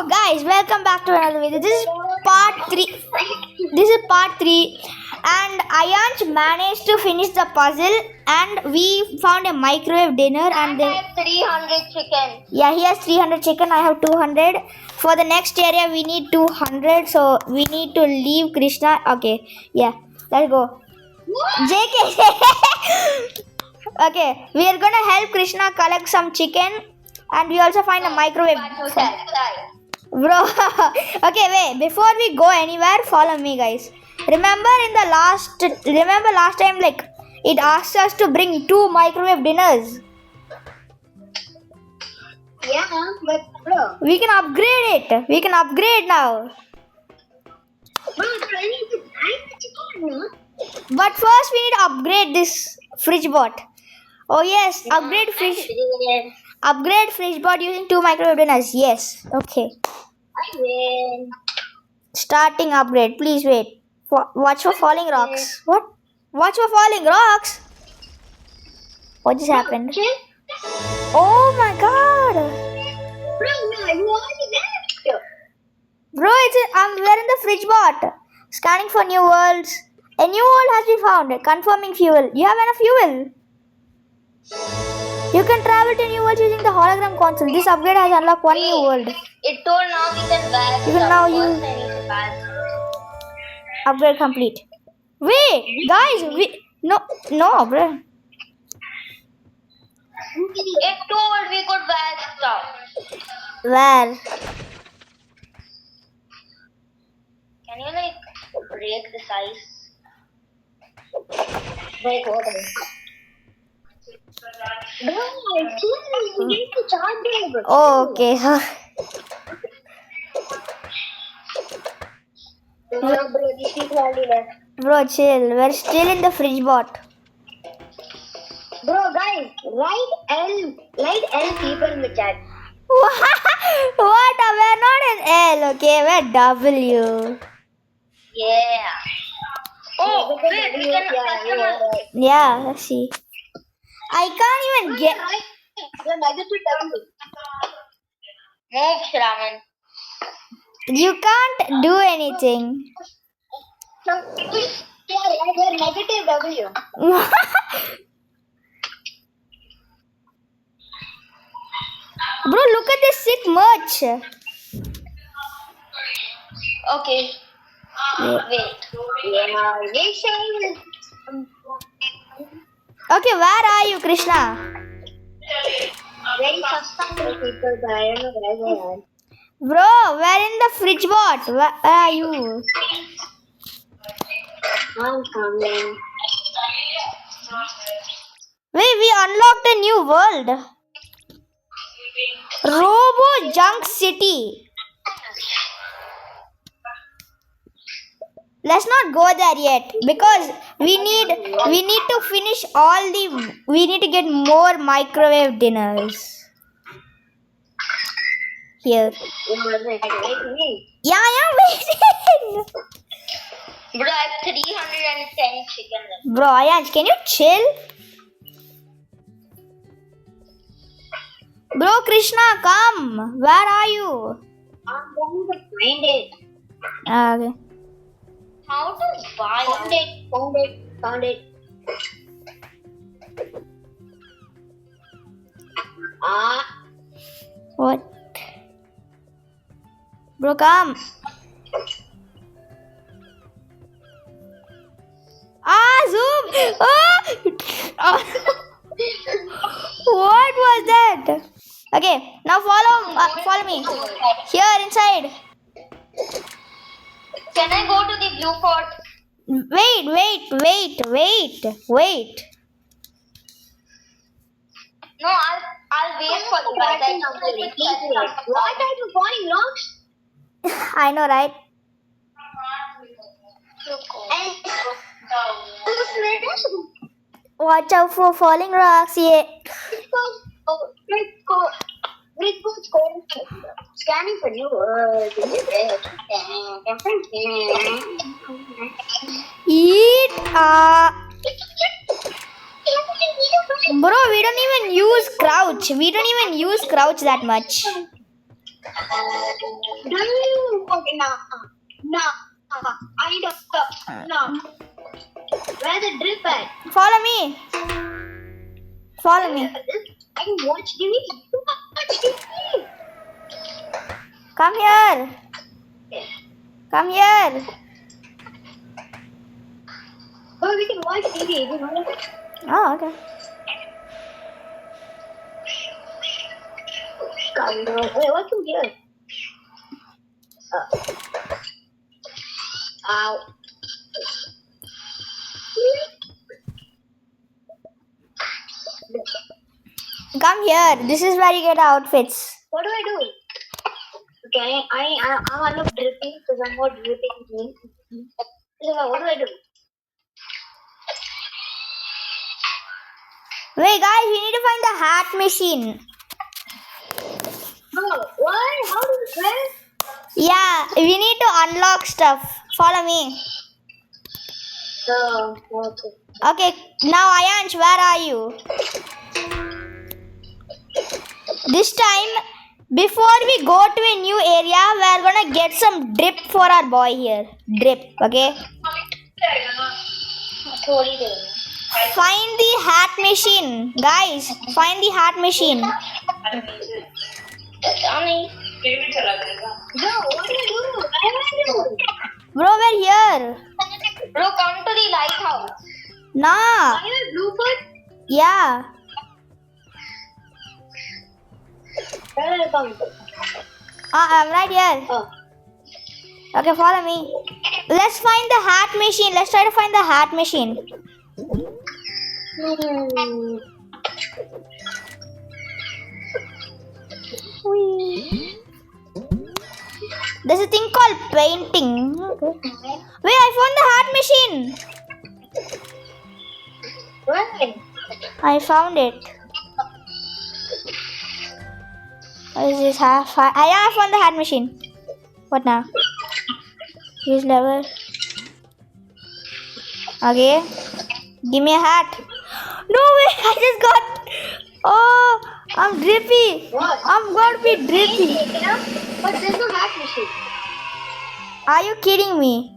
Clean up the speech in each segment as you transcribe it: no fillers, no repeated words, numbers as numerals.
Guys, welcome back to another video. This is part 3. And Ayanch managed to finish the puzzle and we found a microwave dinner and I have 300 chicken. Yeah, he has 300 chicken. I have 200. For the next area we need 200, so we need to leave Krishna. Okay, yeah, let's go. JK. Okay, we are gonna help Krishna collect some chicken. And we also find a microwave. Bro, okay, wait. Before we go anywhere, follow me, guys. Remember last time, like, it asked us to bring 2 microwave dinners. Yeah, but bro. We can upgrade it. We can upgrade now. Bro, I need chicken. But first, we need to upgrade this fridge bot. Oh yes, upgrade fridge. Upgrade fridge bot using 2 microwave dinners. Yes. Okay. I win. Starting upgrade. Please wait. Watch for falling rocks. What? Watch for falling rocks. What just happened? Oh my god. Bro, you already there. Bro, we're in the fridge bot. Scanning for new worlds. A new world has been found. Confirming fuel. You have enough fuel. You can travel to new worlds using the hologram console. This upgrade has unlocked 1 new world. It told now we can buy. You can now use. Upgrade complete. Wait, guys, no, bro. It told we could buy stuff. Where? Can you break the size? Break what? Bro, I need to charge it. Oh, okay. Bro, chill. We're still in the fridge bot. Bro, guys, write L people in the chat. What? We're not in L, okay? We're W. Yeah. Oh, wait, we can customize. Yeah, let's see. I can't even get. Move, Shravan. You can't do anything. They're negative W. Bro, look at this sick merch. Okay. Wait. Okay, where are you, Krishna? Very suspicious people, but I don't know where they are. Bro, we're in the fridge bot. Where are you? I'm coming. Wait, we unlocked a new world. Robo Junk City. Let's not go there yet because we need to finish we need to get more microwave dinners. Here. Yeah, waiting. Bro, I have 310 chicken. Bro, Ayanch, can you chill? Bro, Krishna, come. Where are you? I'm going to find it. Okay. How to buy it? Found it. What? Bro, come. Zoom. What was that? Okay, now follow me. Here inside. Can I go to the blue fort? Wait. No, I'll wait for you guys. What are you falling rocks? I know, right? Watch out for falling rocks, yeah. Scanning for new words. Eat. Bro, we don't even use crouch. We don't even use crouch that much. Okay, nah. I don't. Nah. Where's the drip at? Follow me. Follow me. I can watch TV. Watch TV. Come here. Come here. Oh, we can watch TV. Oh, okay. Wait, what's in here? Ow. Come here. This is where you get outfits. What do I do? Okay, I'm not dripping because I'm not dripping. So what do I do? Wait, guys, we need to find the hat machine. Oh, what? How do you play? Yeah, we need to unlock stuff. Follow me. Okay. Okay, now Ayansh, where are you? This time, before we go to a new area, we're gonna get some drip for our boy here. Drip, okay? Find the hat machine. Guys, find the hat machine. No, what do I do? Bro, we're here. Bro, come to the lighthouse. Nah. Are you a Bluefoot? Yeah. Where did I come? I'm right here. Oh. Okay, follow me. Let's find the hat machine. Let's try to find the hat machine. Whee. There's a thing called painting. Okay. Wait, I found the hat machine. Where? I found it. What is this hat? I found the hat machine. What now? Use lever. Okay. Give me a hat. No way! I just got. Oh, I'm drippy. What? I'm going to be drippy. But there's no hat machine. Are you kidding me?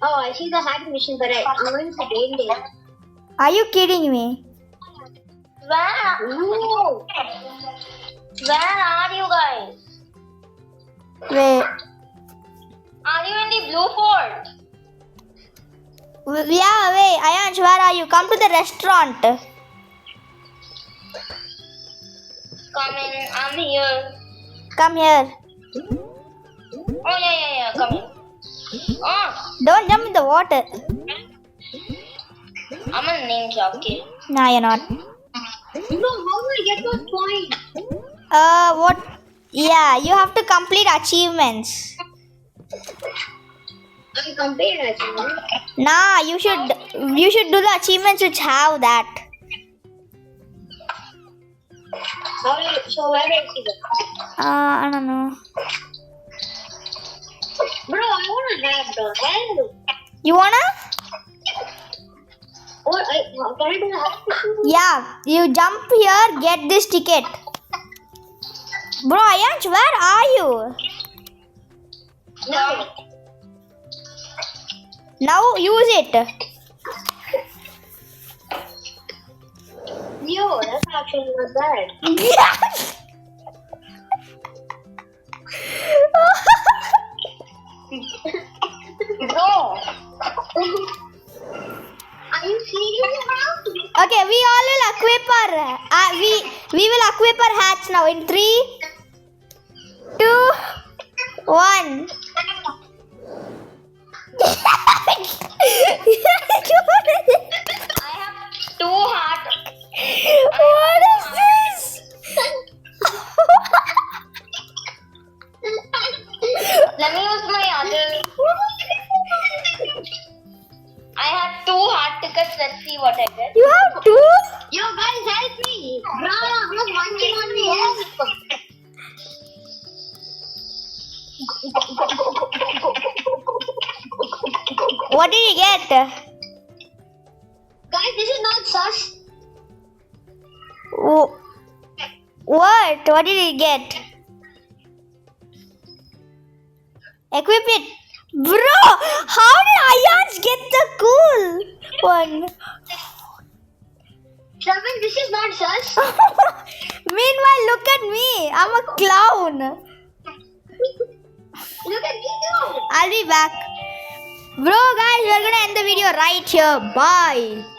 Oh, I see the hat machine, but I'm going to game there. Are you kidding me? Where? No. Where are you guys? Wait. Are you in the blue fort? Yeah, wait. Ayansh, where are you? Come to the restaurant. Come in. I'm here. Come here. Oh, yeah. Come in. Oh, Don't jump in the water. I'm a ninja, okay? Nah, you're not. No, how do I get those points? What? Yeah, you have to complete achievements. I compare it. Nah, you should do the achievements which have that. So where do I see them? I don't know. Bro, I want to have the hell. You wanna? What? Can I do the hat machine? Yeah, you jump here, get this ticket. Bro, Ayansh, where are you? No. Now use it. Yo, that's actually not bad. Bro. Are you serious now? Okay, we all will equip our we will equip our hats now in 3, 2, 1. I have 2 hearts. What is this? Let me use my other. I have 2 heart tickets. Let's see what I get. You have 2? Yo, guys, help me. Bro, I'm watching on me. Help. What did you get? Guys, this is not sus. What? What did you get? Equip it. Bro, how did Ayans get the cool one? Seven, this is not sus. Meanwhile, look at me. I'm a clown. Look at me too. I'll be back. Bro, guys, we're gonna end the video right here. Bye.